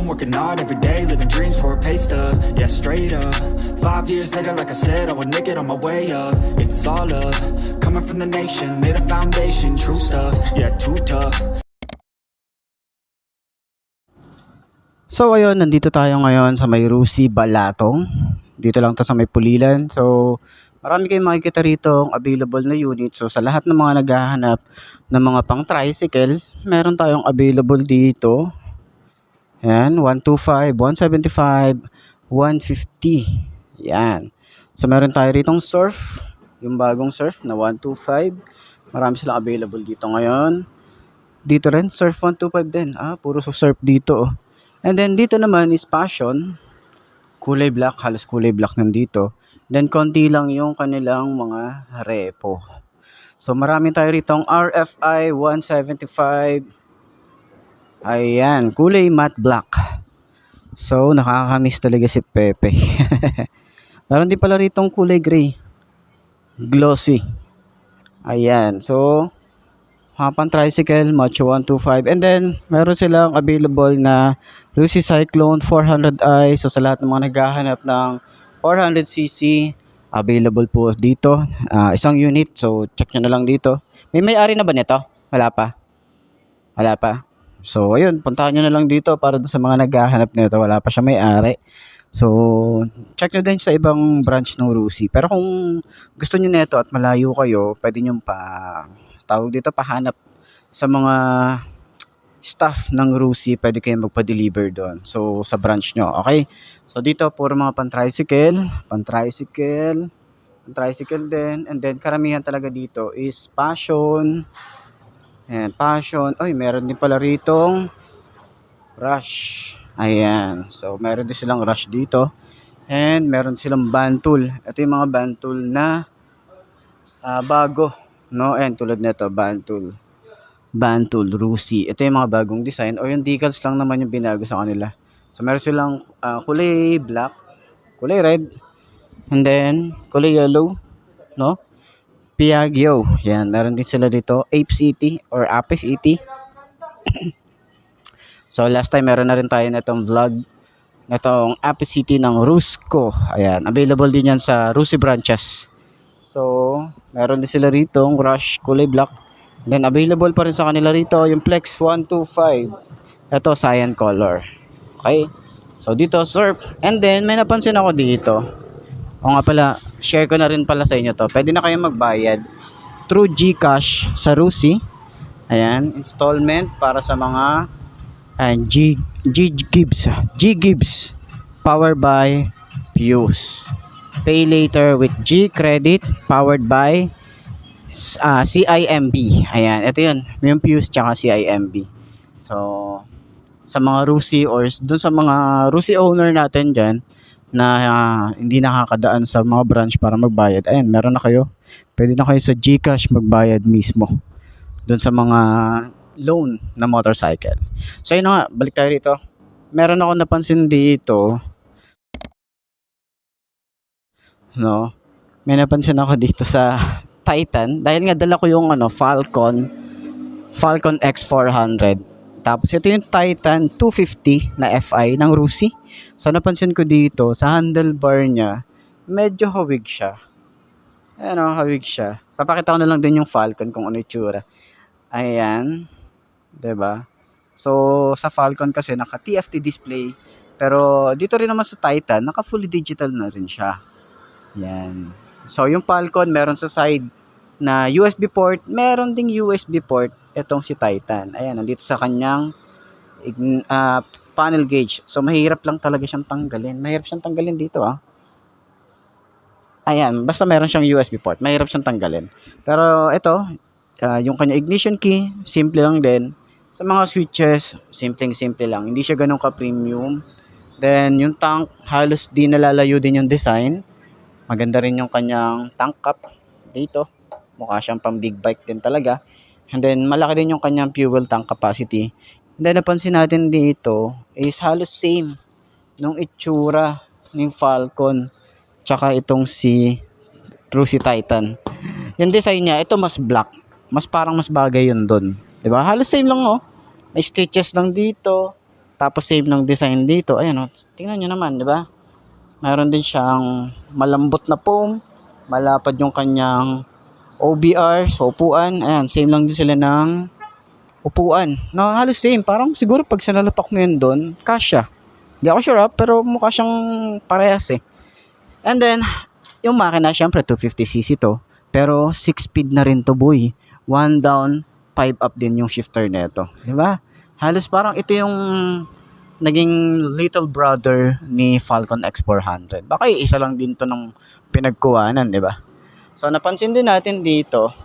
home, working hard every day, living dreams for a pay stub. Yeah, straight up. 5 years later, like I said, I would make it on my way up. It's all love, coming from the nation, lay the foundation, true stuff. Yeah, too tough. So ayun, nandito tayo ngayon sa may Rusi Balatong. Dito lang to sa may Pulilan. So marami kayong makikita rito available na unit. So sa lahat ng mga naghahanap ng mga pang tricycle, meron tayong available dito. Yan, 125, 175, 150. Yan. So meron tayo ritong surf, yung bagong surf na 125. Marami silang available dito ngayon. Dito rin, surf 125 din. Puro surf dito. And then dito naman is Passion. Kulay black, halos kulay black nandito. Then konti lang yung kanilang mga repo. So marami tayo ritong RFI 175. Ayan, kulay matte black. So nakakamiss talaga si Pepe. Meron din pala ritong kulay gray. Glossy. Ayan, so Hapan Tricycle, Macho 125. And then, meron silang available na Rusi Cyclone 400i. So, sa lahat ng mga naghahanap ng 400cc, available po dito. Isang unit. So, check nyo na lang dito. May-ari na ba nito? Wala pa. Wala pa. So, ayun. Puntahan nyo na lang dito para sa mga naghahanap nito. Wala pa siya may-ari. So, check nyo din sa ibang branch ng Rusi. Pero kung gusto nyo nito at malayo kayo, pwede nyo pahanap sa mga staff ng Rusi, pwede kayong magpa-deliver doon. So, sa branch nyo, okay? So, dito, puro mga pan-tricycle din. And then, karamihan talaga dito is Passion. Ayan, Passion. Ay, meron din pala ritong Rush. Ayan. So, meron din silang Rush dito. And, meron silang Bantul. Ito yung mga Bantul na bago. No, and tulad nito, Bantul, Rusi. Ito yung mga bagong design or yung decals lang naman yung binago sa kanila. So, meron silang kulay black, kulay red, and then kulay yellow, no? Piaggio. Yan, meron din sila dito, Apes ET or Apes ET. So, last time meron na rin tayo na itong vlog natong Apes ET ng Rusco. Ayan, available din yan sa Rusi branches. So, meron din sila rito, Rush, kulay black. Then, available pa rin sa kanila rito, yung Flex 125. Ito, cyan color. Okay? So, dito, surf. And then, may napansin ako dito. O nga pala, share ko na rin pala sa inyo to. Pwede na kayong magbayad through GCash sa Rusi. Ayan, installment para sa mga G-Gibbs. Powered by Fuse. Pay later with G Credit powered by CIMB. Ayan, ito yun. Yung Fuse tsaka CIMB. So, sa mga Rusi or dun sa mga Rusi owner natin dyan na hindi nakakadaan sa mga branch para magbayad, ayan, meron na kayo. Pwede na kayo sa GCash magbayad mismo dun sa mga loan na motorcycle. So, yun na nga, balik tayo rito. Meron ako napansin dito, no, may napansin ako dito sa Titan dahil nga dala ko yung Falcon X400, tapos ito yung Titan 250 na FI ng Rusi. So napansin ko dito sa handlebar niya medyo hawig siya. Hawig siya. Papakita ko na lang din yung Falcon kung ano itsura. Ayan, 'di ba? So sa Falcon kasi naka TFT display, pero dito rin naman sa Titan naka fully digital na rin siya. Yan. So, yung Falcon, meron sa side na USB port. Meron ding USB port itong si Titan. Ayan, nandito sa kanyang panel gauge. So, mahirap lang talaga siyang tanggalin. Mahirap siyang tanggalin dito, Ayan, basta meron siyang USB port. Mahirap siyang tanggalin. Pero, ito, yung kanya ignition key, simple lang din. Sa mga switches, simpleng-simple lang. Hindi siya ganun ka-premium. Then, yung tank, halos di nalalayo din yung design. Maganda rin yung kanyang tank cap dito. Mukha siyang pang big bike din talaga. And then, malaki din yung kanyang fuel tank capacity. And then, napansin natin dito is halos same nung itsura ng Falcon tsaka itong si Rusi Titan. Yung design niya, ito mas black. Mas parang mas bagay yun dun. Diba? Halos same lang, May stitches lang dito. Tapos same ng design dito. Ayan, oh. Tingnan nyo naman, di ba? Mayroon din siyang malambot na foam. Malapad yung kanyang OBR, so upuan. Ayan, same lang din sila ng upuan. No, halos same. Parang siguro pag sinalapak mo yun doon, kasya. Hindi ako sure pero mukha siyang parehas eh. And then, yung makina, syempre 250cc to. Pero 6-speed na rin to, boy. 1 down, 5 up din yung shifter nito. Di ba? Halos parang ito yung naging little brother ni Falcon X400. Baka isa lang din to ng pinagkuhanan, di ba? So, napansin din natin dito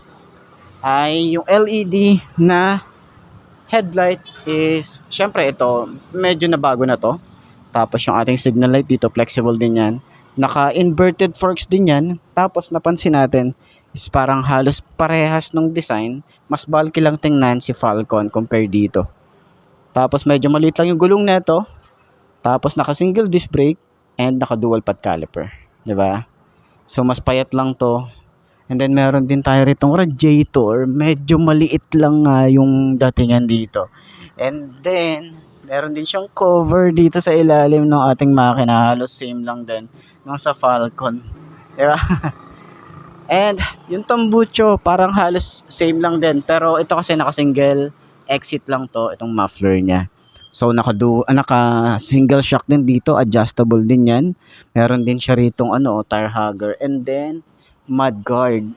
ay yung LED na headlight is, syempre ito, medyo na bago na to. Tapos yung ating signal light dito, flexible din yan. Naka-inverted forks din yan. Tapos napansin natin is parang halos parehas ng design. Mas bulky lang tingnan si Falcon compare dito. Tapos medyo maliit lang yung gulong nito. Tapos naka-single disc brake and naka-dual pad caliper. 'Di ba? So mas payat lang to. And then meron din tayo ritong radiator. Medyo maliit lang nga yung datingan dito. And then meron din siyang cover dito sa ilalim ng ating makina. Halos same lang din nung sa Falcon. 'Di ba? And yung tambucho parang halos same lang din. Pero ito kasi naka-single exit lang to, itong muffler niya. So naka single shock din dito, adjustable din 'yan. Meron din siya ritong tire hugger and then mud guard.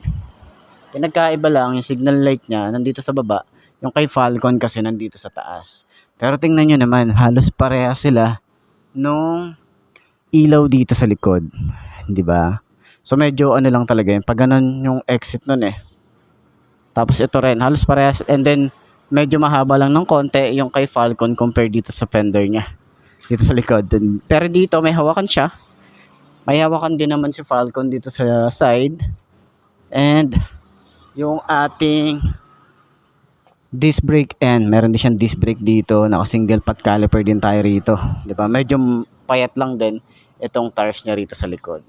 Pinagkaiba lang yung signal light niya nandito sa baba, yung kay Falcon kasi nandito sa taas. Pero tingnan niyo naman, halos pareha sila nung ilaw dito sa likod, 'di ba? So medyo lang talaga yun, pag ganun yung exit nun eh. Tapos ito rin, halos parehas and then medyo mahaba lang ng konti yung kay Falcon compare dito sa fender niya. Dito sa likod. Pero dito may hawakan siya. May hawakan din naman si Falcon dito sa side. And yung ating disc brake end. Meron din siyang disc brake dito. Naka-single pad caliper din tayo rito. Diba? Medyo payat lang din itong tires niya rito sa likod.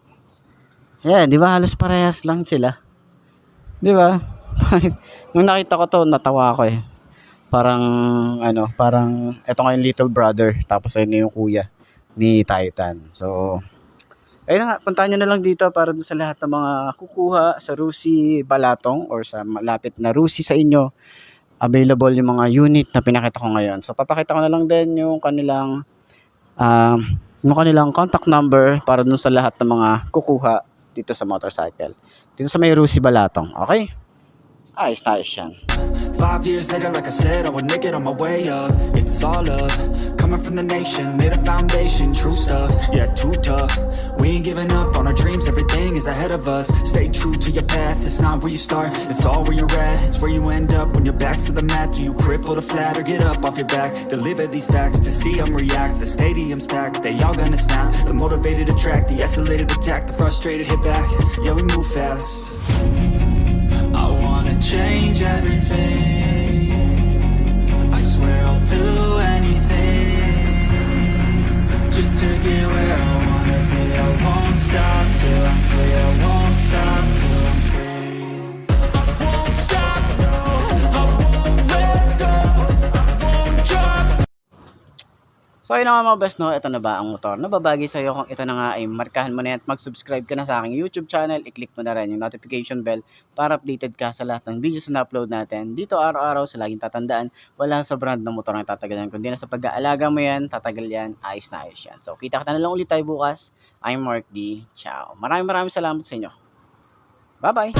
Yeah, di ba? Halos parehas lang sila. Di ba? Nung nakita ko to, natawa ako eh. Parang ito nga yung little brother, tapos ayun yung kuya ni Titan. So, ayun nga, puntahan nyo na lang dito para sa lahat ng mga kukuha sa Rusi Balatong or sa malapit na Rusi sa inyo. Available yung mga unit na pinakita ko ngayon. So, papakita ko na lang din yung kanilang contact number para dun sa lahat ng mga kukuha dito sa motorcycle. Dito sa may Rusi Balatong. Okay? Ayos na ayos yan. 5 years later, like I said, I would make it on my way up. It's all love, coming from the nation, made a foundation, true stuff, yeah, too tough. We ain't giving up on our dreams, everything is ahead of us. Stay true to your path, it's not where you start, it's all where you're at. It's where you end up when your back's to the mat. Do you cripple to flat or get up off your back? Deliver these facts to see them react. The stadium's packed, they all gonna snap. The motivated attract, the escalated attack. The frustrated hit back, yeah, we move fast. I wanna change everything. I swear I'll do anything just to get where I wanna be. I won't stop till I'm free. I won't stop till I'm free. I won't stop, no. I won't let go. I won't drop. So ayun na nga mga best, no? Ito na ba ang motor? Nababagi sa'yo kung ito na nga ay markahan mo na yan at mag-subscribe ka na sa aking YouTube channel. I-click mo na rin yung notification bell para updated ka sa lahat ng videos na upload natin. Dito araw-araw sa laging tatandaan, wala sa brand ng motor na tatagalan. Kundi na sa pag-aalaga mo yan, tatagal yan, ayos na ayos yan. So kita na lang ulit tayo bukas. I'm Mark D. Ciao. Maraming salamat sa inyo. Bye-bye!